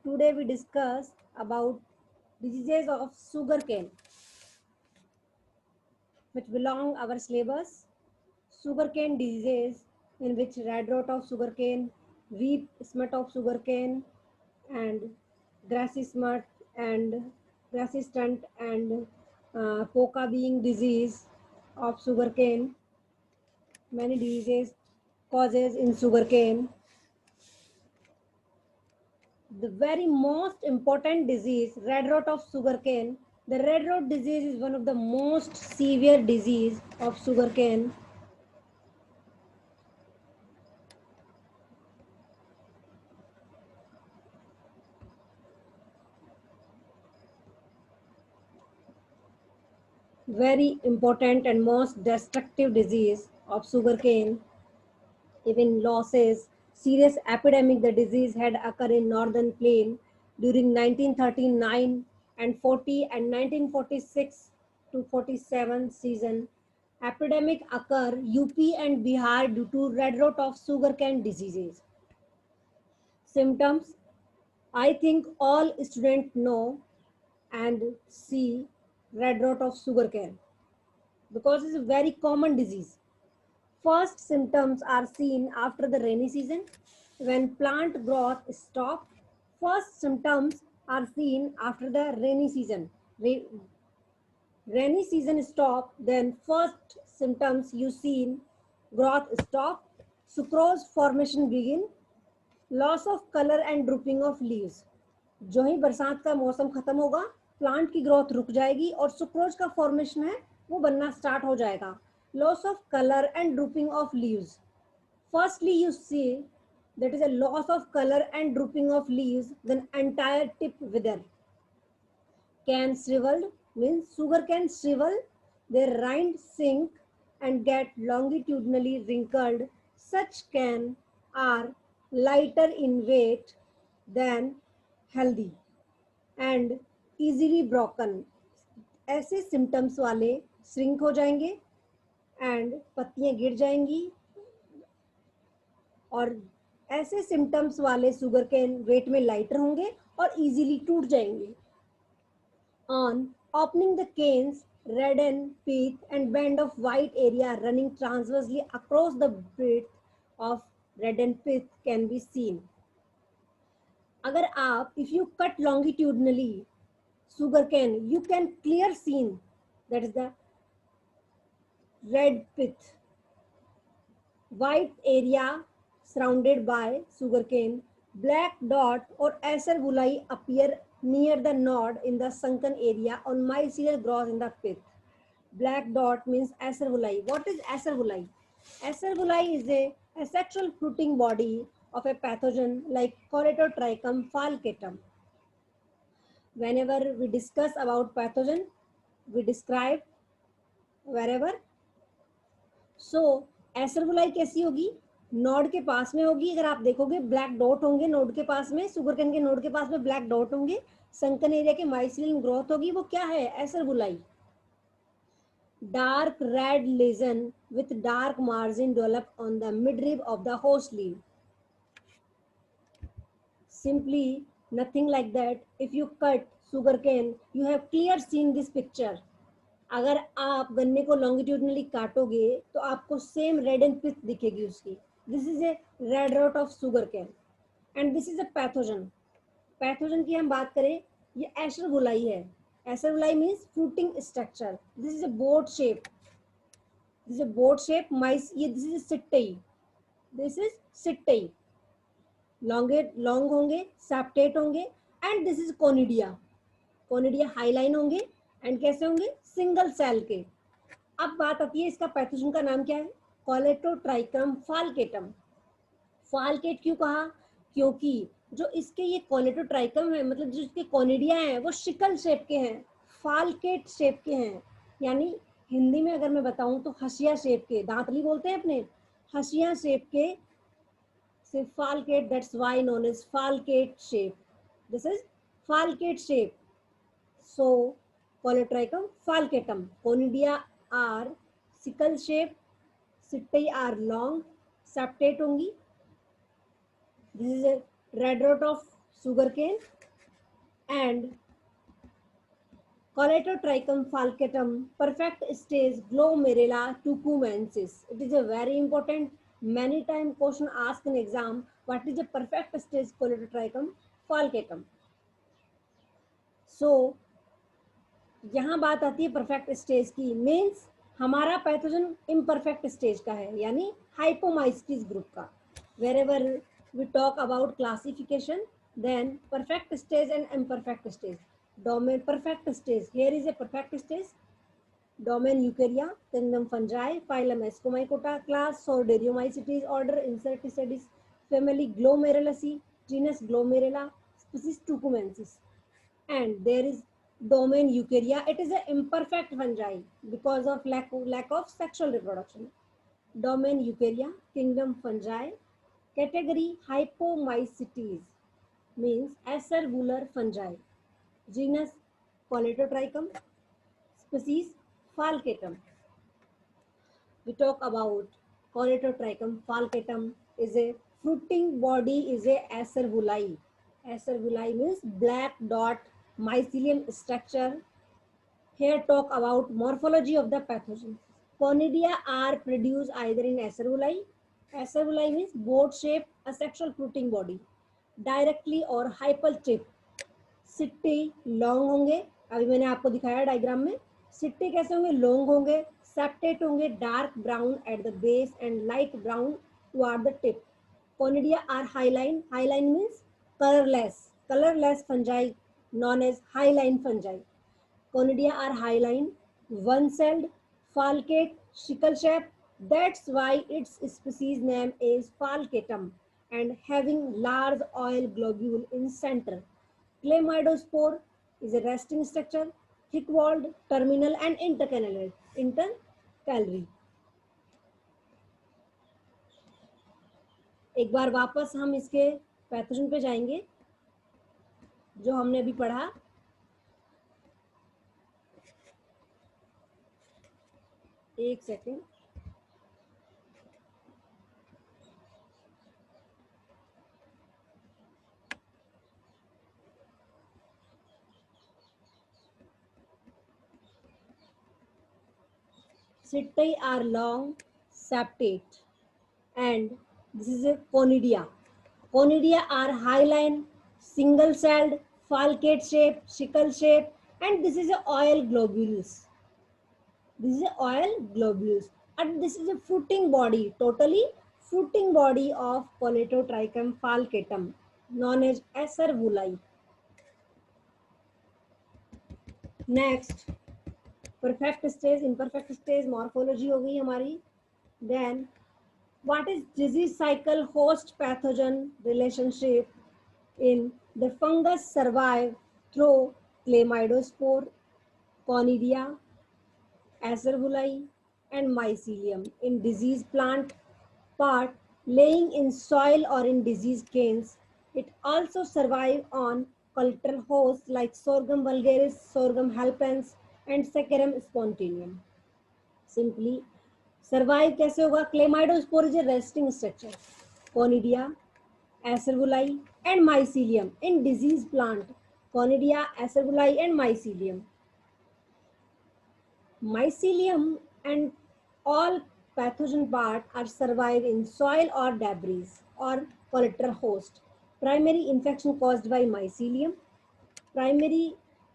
Today we discuss about diseases of sugarcane, which belong our syllabus. Sugarcane diseases, in which red rot of sugarcane, weep smut of sugarcane, and grassy smut and grassy stunt and poca being disease of sugarcane. Many diseases causes in sugarcane. The very most important disease, red rot of sugarcane. The red rot disease is one of the most severe disease of sugarcane. Very important and most destructive disease of sugarcane. Even losses, serious epidemic, the disease had occurred in northern plain during 1939 and 40 and 1946 to 47 season. Epidemic occur UP and Bihar due to red rot of sugarcane diseases. Symptoms, I think all students know and see red rot of sugarcane because it's a very common disease. First symptoms are seen after the rainy season when plant growth stops. First symptoms are seen after the rainy season. Rainy season stop, then first symptoms you seen growth stop, sucrose formation begin, loss of colour and drooping of leaves. जो ही बरसात का मौसम खत्म होगा plant की growth रुक जाएगी और सुक्रोज का फॉर्मेशन है वो बनना स्टार्ट हो जाएगा. Loss of colour and drooping of leaves. Firstly you see that is a loss of color and drooping of leaves, then entire tip wither. Can shriveled means sugar can shrivel, their rind sink and get longitudinally wrinkled. Such can are lighter in weight than healthy and easily broken. ऐसे symptoms वाले shrink हो जाएंगे and पत्तियां गिर जाएंगी और ऐसे symptoms वाले शुगर कैन वेट में लाइटर होंगे और इजीली टूट जाएंगे. On opening the canes, redden pith and band of white area running transversely across the breadth of redden pith can be seen. अगर आप if you cut longitudinally sugarcane, you can clear seen that is the red pith, white area surrounded by sugarcane, black dot or acer bullae appear near the node in the sunken area on mycelial growth in the pith. Black dot means acer bullae. What is acer bullae? Acer bullae is a asexual fruiting body of a pathogen like Coretotrichum falcatum. Whenever we discuss about pathogen, we describe wherever. So Acer बुलाई कैसी होगी? Node के पास में होगी. अगर आप देखोगे ब्लैक डॉट होंगे नोड के पास में, सुगर कैन के नोड के पास में ब्लैक डॉट होंगे, संकन एरिया के माइसिलिन ग्रोथ होगी. वो क्या है? एसर बुलाई. Dark red lesion with dark margin develop on the midrib of the host leaf. Simply nothing like that. If you cut sugarcane, you have clear seen this picture. अगर आप गन्ने को लॉन्गिट्यूडनली काटोगे तो आपको सेम रेड एंड पिथ दिखेगी उसकी. This is a red rot of sugar cane and this is a pathogen. Pathogen की हम बात करें, ये एशर बुलाई है. Acervuli means fruiting structure. This is a boat shape. This is a boat shape. माइस ये this is setae. This is setae. Long होंगे, सैप्टेट होंगे and this is conidia. Conidia hyaline होंगे एंड कैसे होंगे? Single cell के. अब बात आती है इसका पैथोजन का नाम क्या है? कोलेटोट्राइकम फाल्केटम. फाल्केट क्यों कहा? क्योंकि जो इसके ये कोलेटोट्राइकम है, मतलब जो इसके कोनिडिया हैं वो शिकल शेप के हैं, फाल्केट शेप के हैं. यानी हिंदी में अगर मैं बताऊं तो हसिया शेप के, दांतली बोलते हैं अपने, हसिया शेप के से falcate. That's why known as falcate shape. This is falcate shape. So Coleotrichum falcatum. Conidia are sickle shape. Sittae are long. Septate होंगी. This is a red rot of sugarcane. and Colatotrichum falcatum, perfect stage glomerilla tucumensis. It is a very important, many time question asked in exam. What is the perfect stage Colatotrichum falcatum? So यहाँ बात आती है perfect stage की, means हमारा pathogen imperfect stage का है, यानी हाइपोमाइसिस group का. Wherever we talk about classification, then perfect stage and imperfect stage. Domain perfect stage. Here is a perfect stage. Domain Eukarya, kingdom Fungi, phylum Ascomycota, class Sordiomycetes, order Incerticetes, family Glomerulaceae, genus Glomerella, species Tucumensis. And there is domain Eukarya. It is an imperfect fungi because of lack of sexual reproduction. Domain Eukarya, kingdom Fungi, category Hypomycetes, means acerbular fungi, genus Colatotrichum, species Falcatum. We talk about Colatotrichum falcatum is a fruiting body, is a acerbuli. Acerbuli means black dot mycelium structure. Here talk about morphology of the pathogen. Conidia are produced either in acerbuli. Acerbuli means boat shaped asexual fruiting body, directly or hypal tip. Setae long होंगे, अभी मैंने आपको दिखाया diagram में. सिट्टी कैसे होंगे? Long होंगे, septate होंगे, dark brown at the base and light brown toward the tip. Conidia are hyaline. Hyaline means colourless fungi known as hyaline fungi. Conidia are hyaline, one-celled, falcate, sickle shape. That's why its species name is falcatum and having large oil globule in center. Chlamydospore is a resting structure, thick-walled, terminal and intercalary. एक बार वापस हम इसके pathogen पे जाएंगे जो हमने अभी पढ़ा. एक second. Sittae are long, septate, and this is a conidia. Conidia are hyaline, single-celled, falcate shape, sickle shape, and this is a oil globules. This is a oil globules, and this is a fruiting body, totally fruiting body of Colatotrichum falcatum, known as acerbuli. Next, perfect stage, imperfect stage, morphology हो गई हमारी. Then, what is disease cycle host pathogen relationship in the fungus survive through chlamydospore, conidia, acerbuli, and mycelium in disease plant part laying in soil or in disease canes. It also survive on collateral hosts like Sorghum vulgaris, Sorghum halpens, and Saccharum spontaneum. Simply, survive कैसे होगा? Chlamydospore is a resting structure. Conidia, acerbuli, and mycelium in disease plant. Conidia, acerbuli, and mycelium. Mycelium and all pathogen part are survive in soil or debris or collateral host. Primary infection caused by mycelium. Primary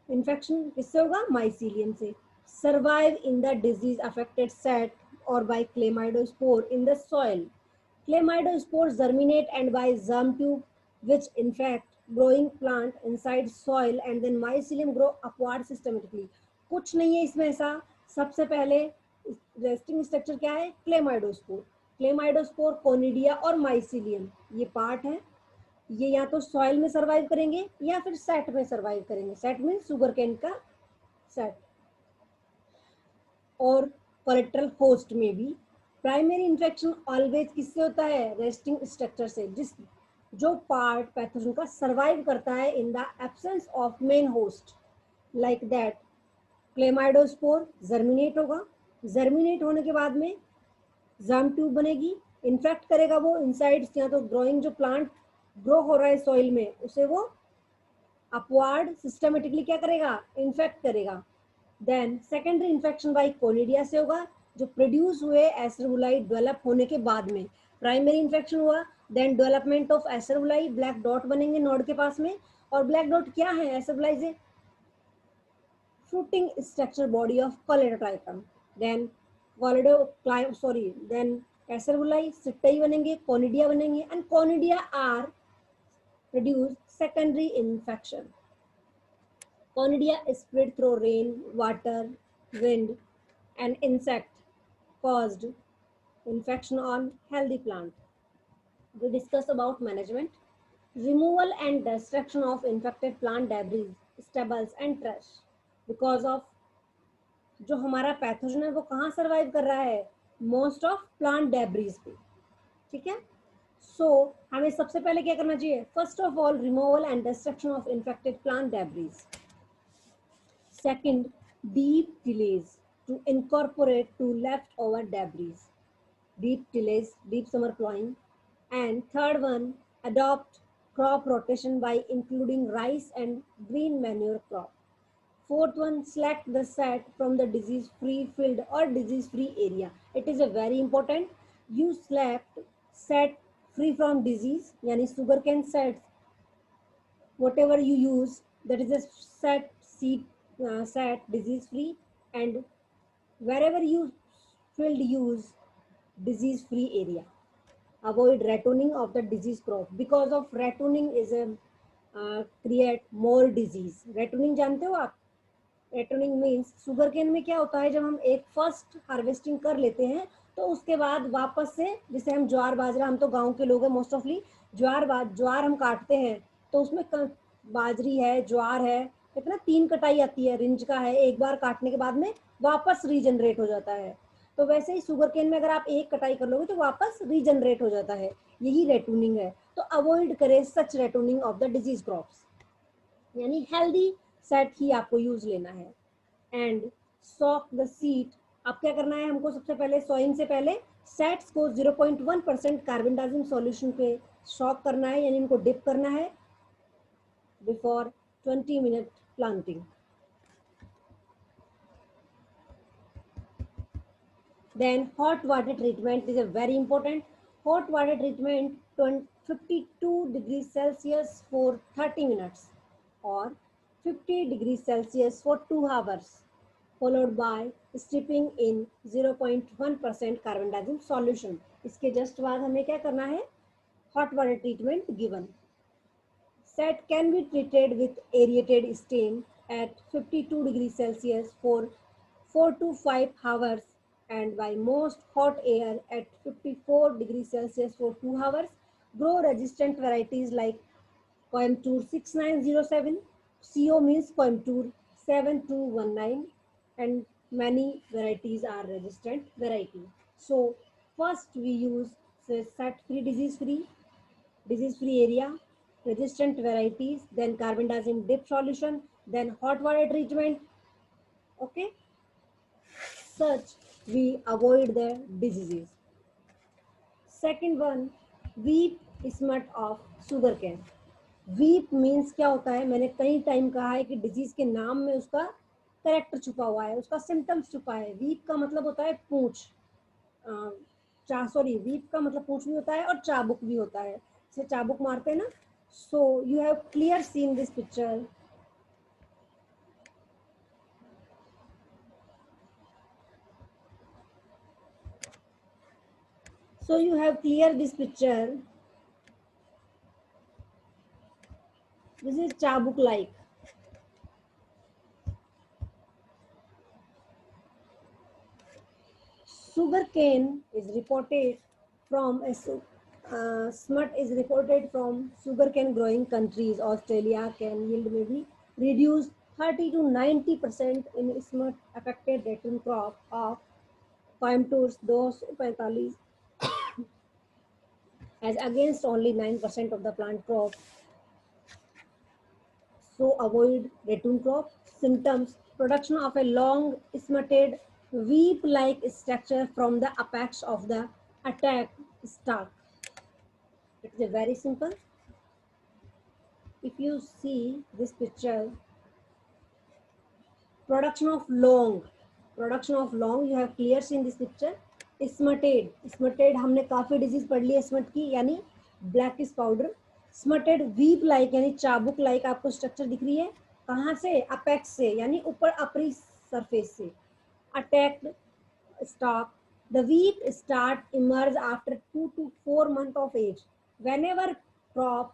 infection किससे होगा? Mycelium से. Survive in the disease affected set or by chlamydospore in the soil. Chlamydospores germinate and by germ tube which infect growing plant inside soil and then mycelium grow upward systematically. कुछ नहीं है इसमें ऐसा. सबसे पहले resting structure क्या है? Chlamydospore. Chlamydospore, conidia और माइसिलियम ये पार्ट है. ये या तो सॉइल में सर्वाइव करेंगे या फिर सेट में सर्वाइव करेंगे. सेट मीन सुगर कैन का सेट. और कोलेट्रल होस्ट में भी प्राइमरी इन्फेक्शन ऑलवेज किससे होता है? रेस्टिंग स्ट्रक्चर से, जो पार्ट पैथोजन का सर्वाइव करता है in the absence of main host. Like that chlamydospore germinate होगा. जर्मिनेट होने के बाद में जर्म ट्यूब बनेगी, इन्फेक्ट करेगा वो इनसाइड, या तो ग्रोइंग जो प्लांट ग्रो हो रहा है सॉइल में उसे वो अपवार्ड सिस्टमेटिकली क्या करेगा, इन्फेक्ट करेगा। Then secondary infection by conidia से होगा, जो प्रोड्यूस हुए एस्ट्रोबुलाई डेवलप होने के बाद में। प्राइमरी इन्फेक्शन हुआ, देन डेवलपमेंट ऑफ एस्ट्रोबुलाई, ब्लैक डॉट बनेंगे नोड के पास में। और ब्लैक डॉट क्या है एस्ट्रोबुलाई से, fruiting structure body of Colloidoctypum. Then then Cacerulae, Sittae बनेंगे, Conidia बनेंगे, and Conidia are produce secondary infection. Conidia is spread through rain, water, wind, and insect caused infection on healthy plant. We discuss about management, removal and destruction of infected plant debris, stubbles and trash. Because of जो हमारा pathogen है वो कहाँ survive कर रहा है, most of plant debris पे, ठीक है। सो हमें सबसे पहले क्या करना चाहिए, first of all removal and destruction of infected plant debris. Second, deep tillage to incorporate to left over debris, deep tillage, deep summer plowing. And third one, adopt crop rotation by including rice and green manure crop. Fourth one, select the set from the disease-free field or disease-free area. It is a very important. You select set free from disease, yani sugarcane sets. Whatever you use, that is a set seed set disease-free, and wherever you field use disease-free area. Avoid rattoning of the disease crop because of rattoning is a create more disease. Rattoning जानते हो आप? रेटोनिंग means sugar cane में क्या होता है, जब हम एक फर्स्ट हार्वेस्टिंग कर लेते हैं तो उसके बाद वापस से, जैसे हम ज्वार बाजरा, हम तो गांव के लोग हैं मोस्ट ऑफली, ज्वार हम काटते हैं तो उसमें बाजरी है, ज्वार है, कितना 3 कटाई आती है, रिंज का है, एक बार काटने के बाद में वापस रीजनरेट हो जाता है। तो वैसे ही शुगर केन में अगर आप एक कटाई कर लोगे तो वापस रीजनरेट हो जाता है, यही रेटूनिंग है। तो अवॉइड करें सच रेटूनिंग ऑफ द डिजीज क्रॉप्स, यानी हेल्दी सेट ही आपको यूज लेना है। एंड सॉक द सीड, अब क्या करना है हमको, सबसे पहले सॉइंग से पहले सेट्स को 0.1% कार्बन डाइऑक्साइड सॉल्यूशन पे सॉक करना है, यानी इनको डिप करना है before 20 minute planting. Then hot water treatment is a very important. Hot water treatment 52 degrees Celsius for 30 minutes or 50 degrees Celsius for 2 hours, followed by steeping in 0.1% carbon dioxide solution. इसके just बाद हमें क्या करना है, hot water treatment given. Set can be treated with aerated steam at 52 degrees Celsius for 4 to 5 hours and by most hot air at 54 degrees Celsius for 2 hours. Grow resistant varieties like Coimbatore 6907, CO means Coimbatore 7219, and many varieties are resistant variety. So first we use set free, disease free area, resistant varieties, then carbendazim dip solution, then hot water treatment. Okay, such we avoid the diseases. Second one, weep smut of sugarcane. Weep means क्या होता है, मैंने कई time कहा है कि disease के नाम में उसका करेक्टर छुपा हुआ है, उसका सिम्टम्स छुपा है। वीप का मतलब होता है पूंछ, वीप का मतलब पूंछ भी होता है और चाबुक भी होता है, जैसे चाबुक मारते हैं ना। So you have clear seen this picture. So you have clear this picture. This is chabuk like. Sugar cane is reported from smut is reported from sugarcane growing countries. Australia can yield maybe reduce 30 to 90% in smut affected datum crop of Coimbatore 245 as against only 9% of the plant crop. So avoid ratoon crop. Symptoms: production of a long smutted weep-like structure from the apex of the attack stalk. It is a very simple. if you see this picture, production of long you have clear seen this picture. स्मटेड हमने काफी disease पढ़ ली है smut की, यानी blackish powder. स्मटेड weep like यानी चाबुक like आपको structure दिख रही है. कहाँ से? अपेक्स से, यानी ऊपर अपरी सरफेस से. Attacked stalk. The weep start emerge after 2 to 4 months of age. Whenever crop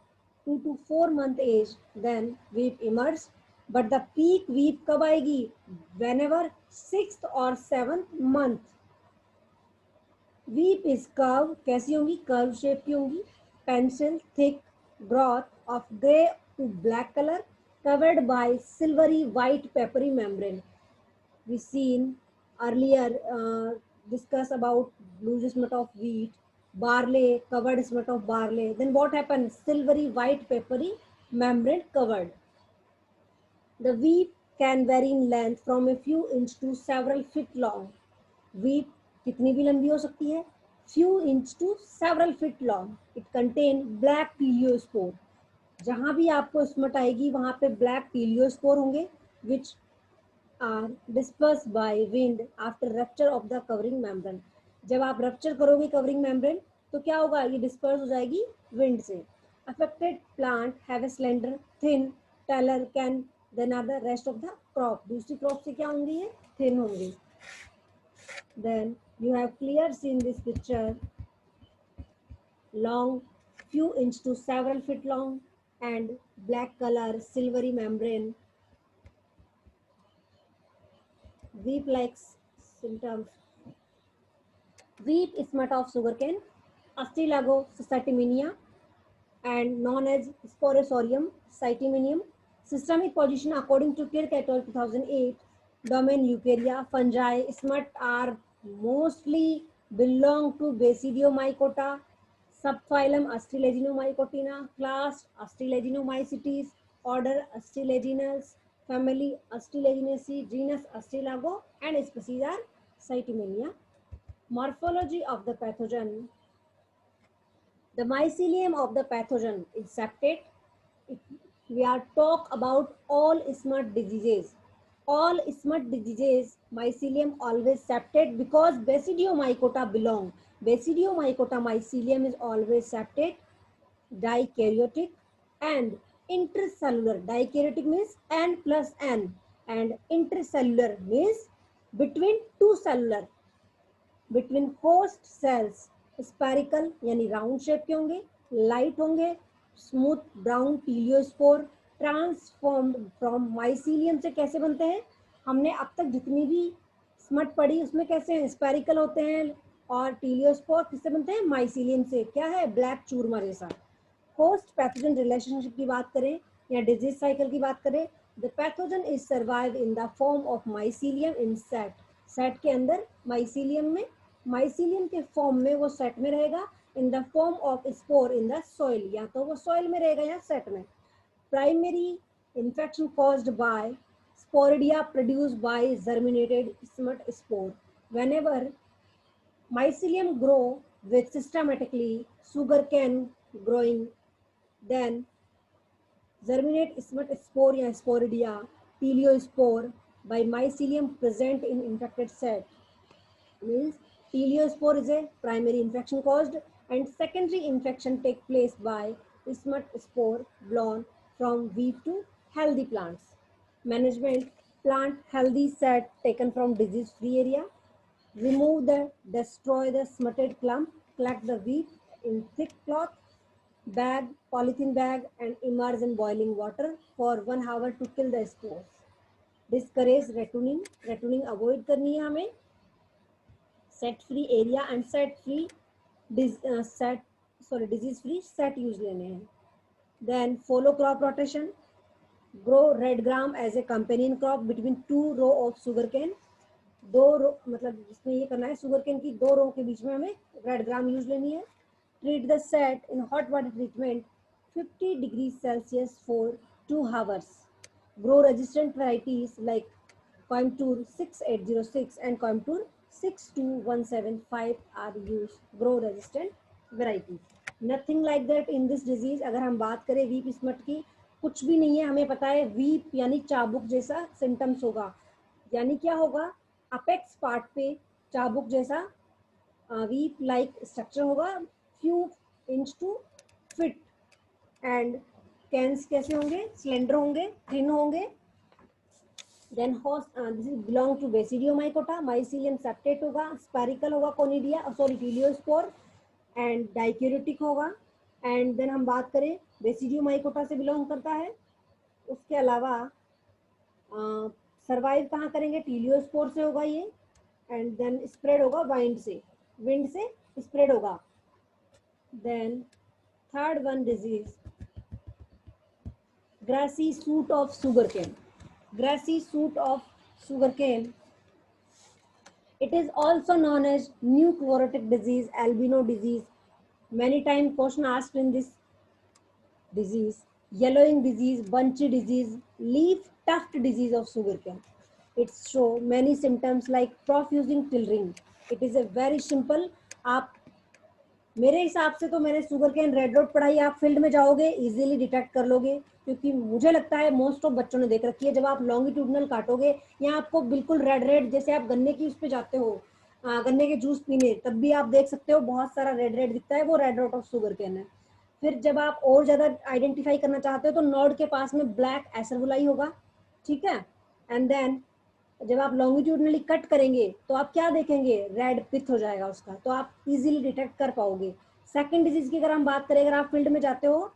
2 to 4 month age, then weep emerge. But the peak weep कब आएगी? Whenever 6th or 7th month. Weep is curve. कैसी होंगी? Curve shape की होंगी. Pencil thick growth of grey to black color, covered by silvery white peppery membrane. We seen earlier discuss about blue smut of wheat, barley, covered smut of barley. Then what happens? Silvery white peppery membrane covered. The wheat can vary in length from a few inch to several feet long. Wheat कितनी भी लंबी हो सकती है? Few inch to several feet long. It contain black peliospore. जहाँ भी आपको smut आएगी वहाँ पे black peliospore होंगे, which are dispersed by wind after rupture of the covering membrane. जब आप रप्चर करोगे कवरिंग मेम्ब्रेन तो क्या होगा? ये डिस्पर्स हो जाएगी विंड से. Affected plant have a slender thin taller cane than are the rest of the crop. दूसरी क्रॉप से क्या होंगी? ये थिन होंगी. Then you have clear seen this picture. long, few inch to several feet long, and black color, silvery membrane. Weep-like symptoms. Weep smut of sugarcane, Astrilago cytimenia, and known as Sporosorium cytiminium. Systemic position according to Kirk et al. 2008. Domain Eukarya. Fungi. Smut are mostly belong to Basidiomycota. Subphylum Astrileginomycotina. Class Astrileginomycetes. Order Astrileginales. Family Astrileginaceae. Genus Astrilago. And species are Cytimania. Morphology of the pathogen. The mycelium of the pathogen is septate. If we are talk about all smut diseases, mycelium always septate because Basidiomycota belong. Basidiomycota mycelium is always septate, dikaryotic, and intercellular. Dikaryotic means N plus N, and intercellular means between two cellular. Between host cells spherical यानी round shape के होंगे, light होंगे, smooth brown teliospore. Transformed from mycelium से कैसे बनते हैं? हमने अब तक जितनी भी स्मट पढ़ी उसमें कैसे हैं? स्पेरिकल होते हैं. और टीलियोस्पोर किससे बनते हैं? माइसीलियम से. क्या है? ब्लैक चूरमा जैसा. होस्ट पैथोजन रिलेशनशिप की बात करें या डिजीज साइकिल की बात करें, the pathogen is survive in the form of mycelium in set. Set के अंदर माइसीलियम में, माइसीलियम के फॉर्म में वो सेट में रहेगा. In the form of spore in the soil, या तो वो सॉइल में रहेगा या सेट में. Primary infection caused by sporidia produced by germinated smut spore. Whenever mycelium grow with systematically sugarcane growing, then germinate smut spore या sporidia teliospore by mycelium present in infected set. Means teliospore is a primary infection caused and secondary infection take place by smut spore blown from wheat to healthy plants. Management: plant healthy set taken from disease free area. Destroy the smutted clump, collect the wheat in thick cloth, bag, polythene bag and immerse in boiling water for 1 hour to kill the spores. Discourage ratooning. Ratooning avoid करनी है हमें. Set free area and set free disease free set use लेने हैं. Then follow crop rotation. Grow red gram as a companion crop between 2 rows of sugarcane. 2 रो मतलब जिसमें ये करना है, शुगर केन की 2 रो के बीच में हमें रेड ग्राम यूज लेनी है. Treat the set in hot water treatment 50 degree Celsius for 2 hours. Grow resistant varieties like Coimbatore 6806 and Coimbatore 62175 are use. Grow resistant varieties. Nothing like that in this disease. अगर हम बात करें वीप स्मट की, कुछ भी नहीं है, हमें पता है वीप यानी चाबुक जैसा सिम्टम्स होगा, यानी क्या होगा, अपेक्स पार्ट पे चाबुक जैसा वीप लाइक स्ट्रक्चर होगा, few inch to feet, and canes कैसे होंगे, सिलेंडर होंगे, थिन होंगे। Then host this is belong to basidiomycota, mycelium septate होगा, स्पेरिकल होगा, conidia sorry teliospore, and dikaryotic होगा। एंड देन हम बात करें बेसिडियोमाइकोटा से बिलोंग करता है। उसके अलावा सरवाइव कहाँ करेंगे, टीलियोस्पोर से होगा ये, एंड देन स्प्रेड होगा विंड से स्प्रेड होगा। Then third one disease, grassy shoot of sugarcane. Grassy shoot of sugarcane. It is also known as new chlorotic disease, albino disease. Many times question asked in this disease, yellowing disease, bunchy disease, leaf tuft disease of sugarcane. It show many symptoms like profusing tilling. It is a very simple. आप मेरे हिसाब से तो मैंने sugar cane red road पढ़ाई, आप field में जाओगे इजीली डिटेक्ट कर लोगे, क्योंकि मुझे लगता है मोस्ट ऑफ बच्चों ने देख रखी है। जब आप लॉन्गिट्यूडनल काटोगे या आपको बिल्कुल रेड रेड, जैसे आप गन्ने की उस पे जाते हो गन्ने के जूस पीने, तब भी आप देख सकते हो बहुत सारा रेड रेड दिखता है, वो red rot of sugar cane है। फिर जब आप और ज्यादा आइडेंटिफाई करना चाहते हो तो नोड के पास में ब्लैक एसरबुलाई होगा, ठीक है। एंड देन जब आप लॉन्गिट्यूडनली कट करेंगे तो आप क्या देखेंगे, रेड पिथ हो जाएगा उसका, तो आप इजीली डिटेक्ट कर पाओगे। सेकंड डिजीज की अगर हम बात करें, अगर आप फील्ड में जाते हो,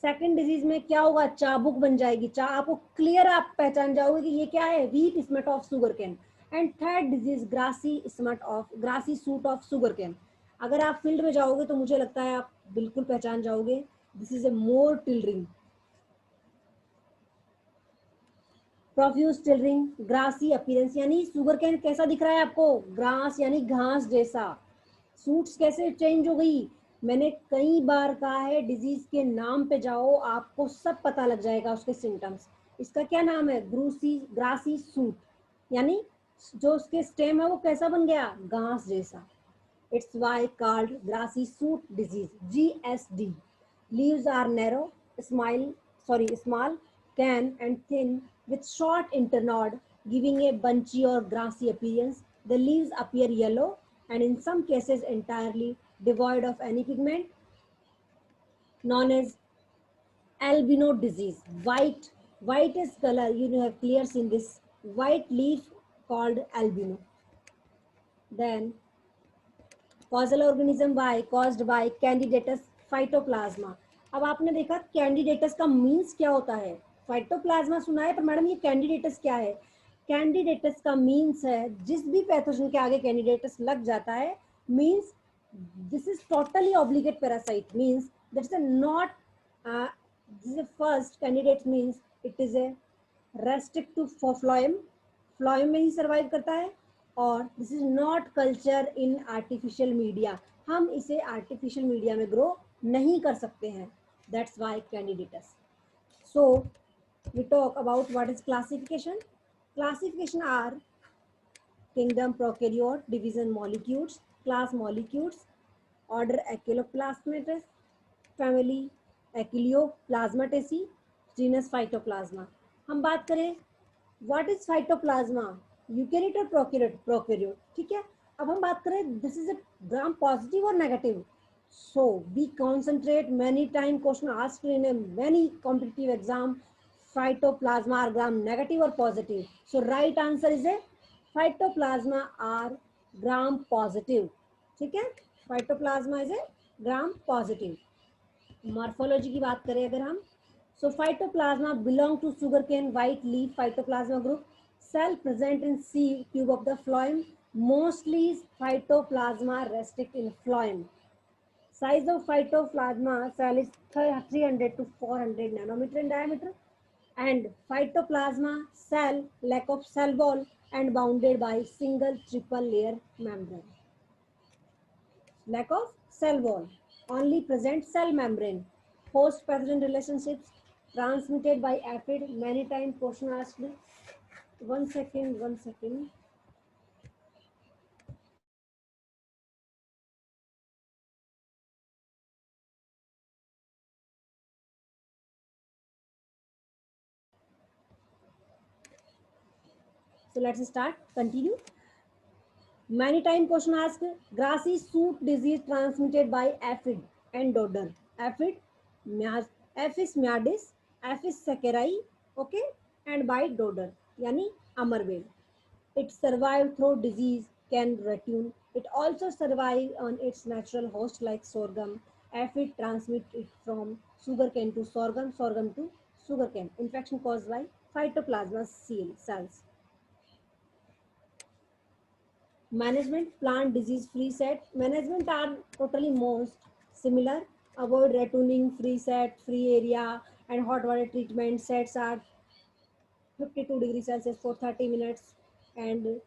सेकंड डिजीज में क्या होगा, चाबुक बन जाएगी, आपको क्लियर आप पहचान जाओगे कि ये क्या है, whip smut of sugar cane. And third disease grassy shoot of sugar cane. अगर आप फील्ड में जाओगे तो मुझे लगता है आप बिल्कुल पहचान जाओगे, this is a more tillering, profuse tillering, grassy appearance, यानी शुगर कैन कैसा दिख रहा है आपको, ग्रास यानी घास जैसा। सूट्स कैसे चेंज हो गई, मैंने कई बार कहा है डिजीज के नाम पे जाओ, आपको सब पता लग जाएगा उसके सिम्टम्स। इसका क्या नाम है, ग्रासी सूट, यानी जो उसके स्टेम है वो कैसा बन गया, घास जैसा। It's why called grassy shoot disease, GSD। Leaves are narrow, small, can and thin with short internode, giving a bunchy or grassy appearance. The leaves appear yellow and in some cases entirely devoid of any pigment, known as albino disease. White is color, you have clear seen this white leaf called albino. Then causal organism by caused by candidates phytoplasma. अब आपने देखा candidates का means क्या होता है, phytoplasma सुना है, पर मैडम ये कैंडिडेटस क्या है। कैंडिडेटस का मीन्स है जिस भी पैथोजन के आगे कैंडिडेटस लग जाता है, means this is totally obligate parasite, means that's not this first candidate, means it is a restrict to phloem, phloem में ही सर्वाइव करता है, और this is not culture in artificial media, हम इसे आर्टिफिशियल मीडिया में ग्रो नहीं कर सकते हैं, that's why candidatus. So we talk about what is classification. Classification are kingdom prokaryote, division molecules, class molecules, order Echinoplasmates, family Echilioplasmataceae, genus Phytoplasma। हम बात करें व्हाट इज फाइटोप्लाज्मा, यूकेरियोट और prokaryote, ठीक है। अब हम बात करें this is a gram positive और negative, so be concentrate, many time question asked in many competitive exam, phytoplasma are gram negative और positive, so right answer is a phytoplasma are gram positive, ठीक है, phytoplasma is a gram positive. Morphology की बात करें अगर हम, so phytoplasma belong to sugarcane white leaf phytoplasma group, cell present in seed tube of the phloem, mostly phytoplasma restrict in phloem. Size of phytoplasma cell is 300 to 400 nanometer in diameter, and phytoplasma cell lack of cell wall and bounded by single triple layer membrane. Lack of cell wall, only present cell membrane. Host pathogen relationships transmitted by aphid, many times question asked. One second. So let's start. Continue. Many time question asked, grassy shoot disease transmitted by aphid and dodder. Aphid, Apis meardis, Apis saccharei, okay, and by dodder, yani amarvale. It survives through disease can return. It also survives on its natural host like sorghum. Aphid transmit it from sugarcane to sorghum, sorghum to sugarcane. Infection caused by phytoplasma cells. Management, plant disease free set. Management are totally most similar. Avoid ratooning, free set, free area, and hot water treatment. Sets are 52 degrees Celsius for 30 minutes and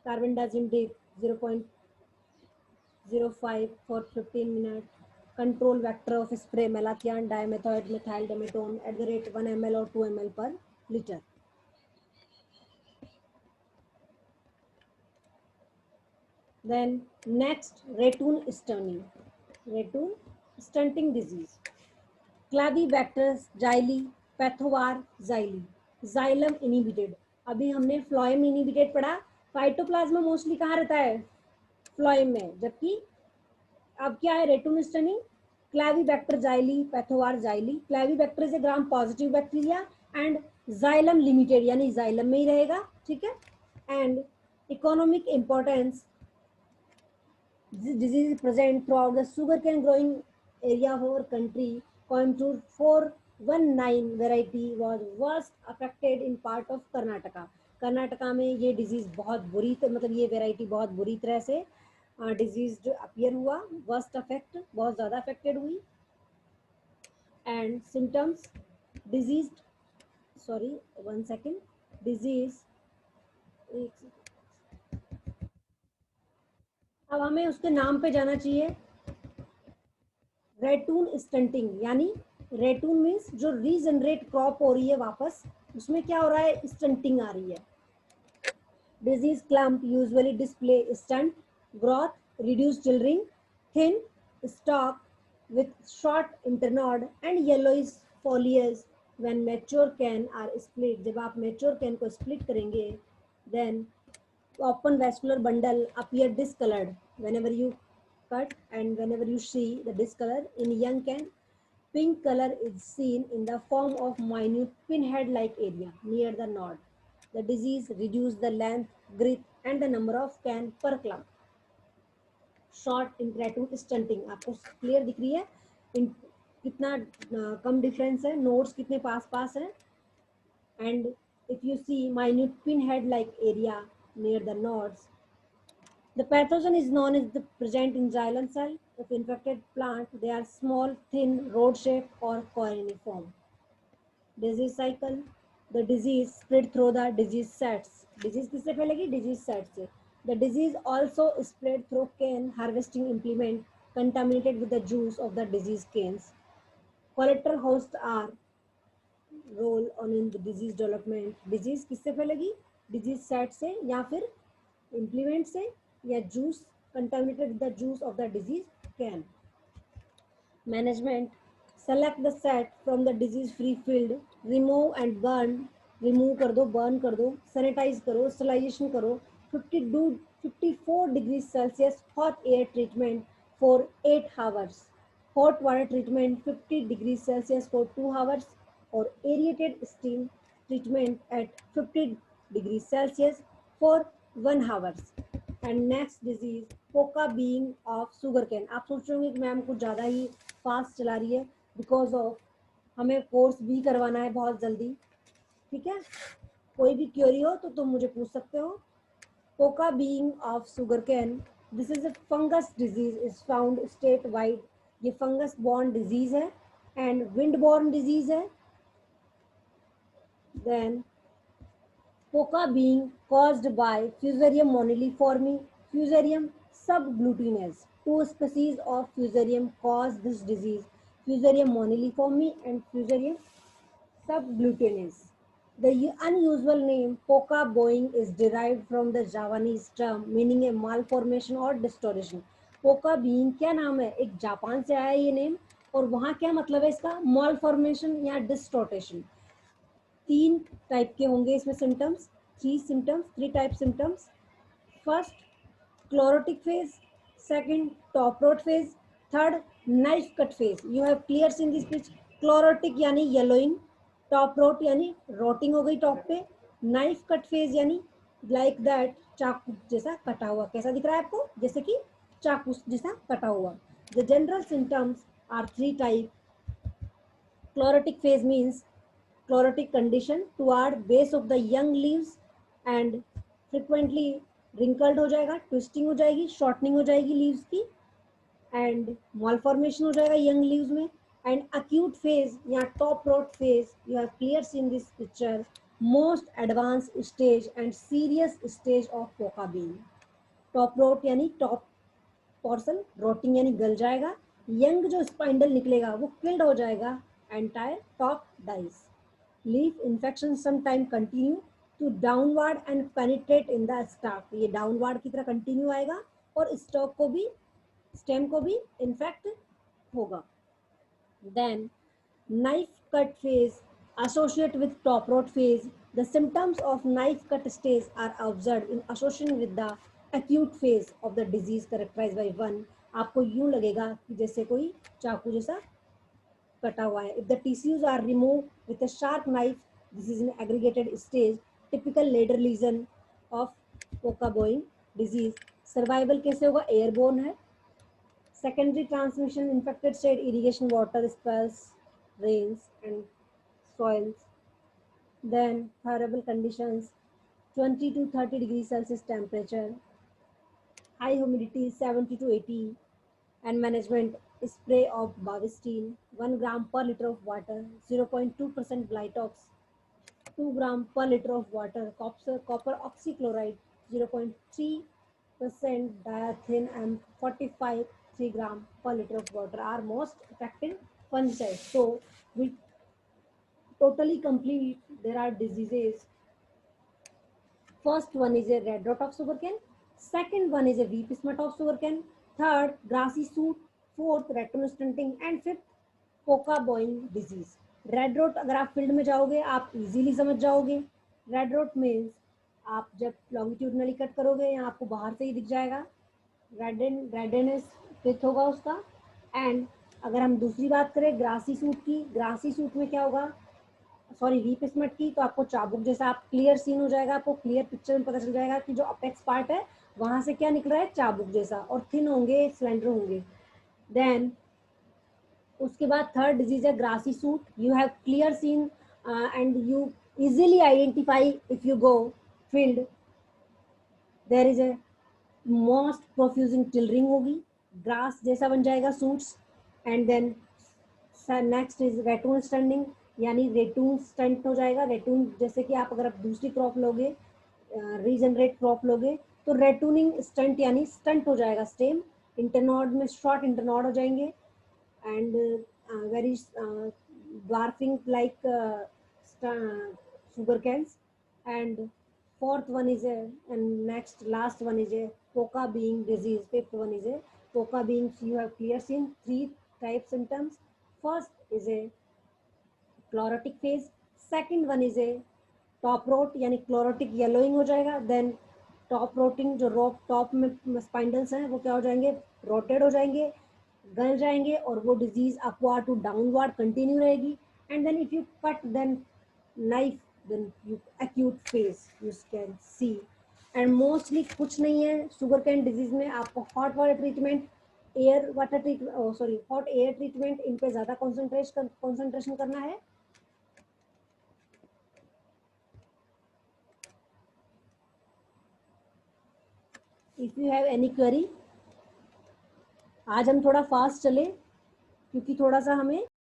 carbendazim dip 0.05 for 15 minutes. Control vector of spray malathion, dimethoate, methyl dimetone at the rate 1 ml or 2 ml per liter. Then next, ratoon stunting. Ratoon stunting disease. Clavibacter xyli, pathovar xyli, xylem inhibited. अभी हमने phloem inhibited पढ़ा. Phytoplasma mostly कहाँ रहता है? Phloem में. जबकि अब क्या है ratoon stunting? Clavibacter xyli, pathovar xyli. Clavibacter is a gram positive bacteria and xylem limited यानी xylem में ही रहेगा. ठीक है. And economic importance, this disease is present throughout the sugarcane growing area of our country. Coimbatore 419 variety was worst affected in part of Karnataka. Karnataka में ये disease बहुत बुरी मतलब ये वेराइटी बहुत बुरी तरह से डिजीज अपीयर हुआ. वर्स्ट अफेक्ट, बहुत ज़्यादा अफेक्टेड हुई. And symptoms, disease, sorry 1 second, disease. अब हमें उसके नाम पे जाना चाहिए. रेटून स्टंटिंग यानी रेटून मीन्स जो रीजनरेट क्रॉप हो रही है वापस, उसमें क्या हो रहा है? स्टंटिंग आ रही है. Disease clump usually display stunt, growth, reduce tillering, thin stalk with short internode and yellowish foliage when mature can are split. जब आप mature can को split करेंगे, then open vascular bundle appear discolored whenever you cut, and whenever you see the discolor in young can, pink color is seen in the form of minute pinhead like area near the node. The disease reduce the length, girth and the number of can per clump. Short incretin stunting. आपको clear दिख रही है कितना कम difference है, nodes कितने पास पास है. And if you see minute pinhead like area near the nodes. The pathogen is known as the present in xylem cell. If infected plant, they are small, thin, rod-shaped or coroniform. Disease cycle. The disease spread through the disease sets. Disease किससे फैलेगी? Disease set से. The disease also spread through cane harvesting implement contaminated with the juice of the disease canes. Collateral hosts are role on in the disease development. Disease किससे फैलेगी? Disease set से या फिर implement से या juice contaminated with the juice of the disease can. Management. Select the set from the disease free field. Remove and burn. Remove कर दो, burn कर दो, sanitize करो, sterilization करो. 54 degrees Celsius hot air treatment for 8 hours. Hot water treatment 50 degrees Celsius for 2 hours or aerated steam treatment at 50 degrees Celsius for 1 hour. And next disease, पोका being of sugar can. आप सोच रहे होंगे कि ma'am कुछ ज़्यादा ही fast चला रही है, बिकॉज ऑफ हमें कोर्स भी करवाना है बहुत जल्दी. ठीक है, कोई भी क्वेरी हो तो तुम मुझे पूछ सकते हो. पोका being of sugar can, this is a fungus disease, is found state wide. ये फंगस बॉर्न डिजीज है एंड विंड बॉर्न डिजीज है. देन पोका being caused by Fusarium moniliforme, Fusarium subglutinase. 2 species of Fusarium cause this disease, Fusarium moniliforme and Fusarium subglutinase. The unusual name poka boing is derived from the Javanese term meaning a malformation or distortion. पोका being क्या नाम है? एक Japan से आया ये name, और वहाँ क्या मतलब है इसका? malformation या डिस्टोर्टेशन. 3 टाइप के होंगे इसमें symptoms. three type symptoms. First, chlorotic phase. Second, top rot phase. Third, knife cut phase. You have clear seen this pitch. Chlorotic यानी yellowing, top rot यानी rotting हो गई टॉप पे, knife cut phase यानी like that चाकू जैसा कटा हुआ. कैसा दिख रहा है आपको? जैसे कि चाकू जैसा कटा हुआ. The general symptoms are three type. Chlorotic phase means chlorotic condition toward base of the young leaves and frequently wrinkled हो जाएगा, twisting हो जाएगी, shortening हो जाएगी leaves की and malformation हो जाएगा young leaves में. And acute phase या top rot phase you have clear seen this picture, most advanced stage and serious stage of coca bean. Top rot यानी top portion, rotting यानी गल जाएगा, young जो spindle निकलेगा वो killed हो जाएगा, entire top dies. Leaf infection sometime continue to downward and penetrate in the stalk. ये downward की तरह continue आएगा और stalk को भी stem को भी infect होगा. Then knife cut phase associate with top rot phase. The symptoms of knife cut stage are observed in association with the acute phase of the disease characterized by one. आपको यूं लगेगा कि जैसे कोई चाकू जैसा कटा हुआ है. If the tissues are removed with a sharp knife, this is an aggregated stage, typical later lesion of coca boing disease. Survival कैसे होगा? Airborne है. Secondary transmission, infected state, irrigation water, spells, rains and soils. Then favorable conditions, 20 to 30 degrees Celsius temperature, high humidity 70 to 80, and management, spray of Bavistine 1 gram per liter of water, 0.2% Blytox 2 gram per liter of water, copper oxychloride 0.3% diethyl and 45 3 gram per liter of water are most effective fungicides. So we totally complete. There are diseases. First one is a red rot of sugarcane. Second one is a weep smut of sugarcane. Third, grassy shoot. Fourth, retinal stunting. And fifth, coca boing disease. Red rot अगर आप field में जाओगे आप easily समझ जाओगे. Red road means आप जब longitudinally cut करोगे या आपको बाहर से ही दिख जाएगा, रेडनेस पिथ होगा उसका. एंड अगर हम दूसरी बात करें ग्रासी सूट की, ग्रासी सूट में क्या होगा, सॉरी वीप स्मट की, तो आपको चाबुक जैसा आप क्लियर सीन हो जाएगा, आपको क्लियर पिक्चर में पता चल जाएगा कि जो अपेक्स पार्ट है वहां से क्या निकल रहा है, चाबुक जैसा, और थिन होंगे, स्लेंडर होंगे. देन उसके बाद थर्ड डिजीज है grassy shoot. You have clear scene and you easily identify if you go field. There is a most profusing tillering होगी, ग्रास जैसा बन जाएगा shoots. And then next is ratoon standing, यानी ratoon stunt हो जाएगा. रेटून जैसे कि आप अगर आप दूसरी क्रॉप लोगे, रीजनरेट क्रॉप लोगे, तो रेटूनिंग स्टंट यानी स्टंट हो जाएगा स्टेम. इंटरनॉड में शॉर्ट इंटरनॉड हो जाएंगे and very dwarfing like sugar canes. And fourth one is a, and next last one is a coca being disease. Fifth one is a coca being. You have clear seen three type symptoms. First is a chlorotic phase. Second one is a top rot यानी chlorotic yellowing हो जाएगा. Then top रोटिंग, जो रोप top में स्पाइंडल्स हैं वो क्या हो जाएंगे, रोटेड हो जाएंगे, गल जाएंगे, और वो disease upward to downward continue रहेगी. And then if you cut then knife, then you acute phase you can see. And mostly कुछ नहीं है शुगर कैन डिजीज में, आपको hot water treatment, air water treatment, sorry hot air treatment, इन पे ज़्यादा concentration करना है. If you have any query. आज हम थोड़ा फास्ट चले क्योंकि थोड़ा सा हमें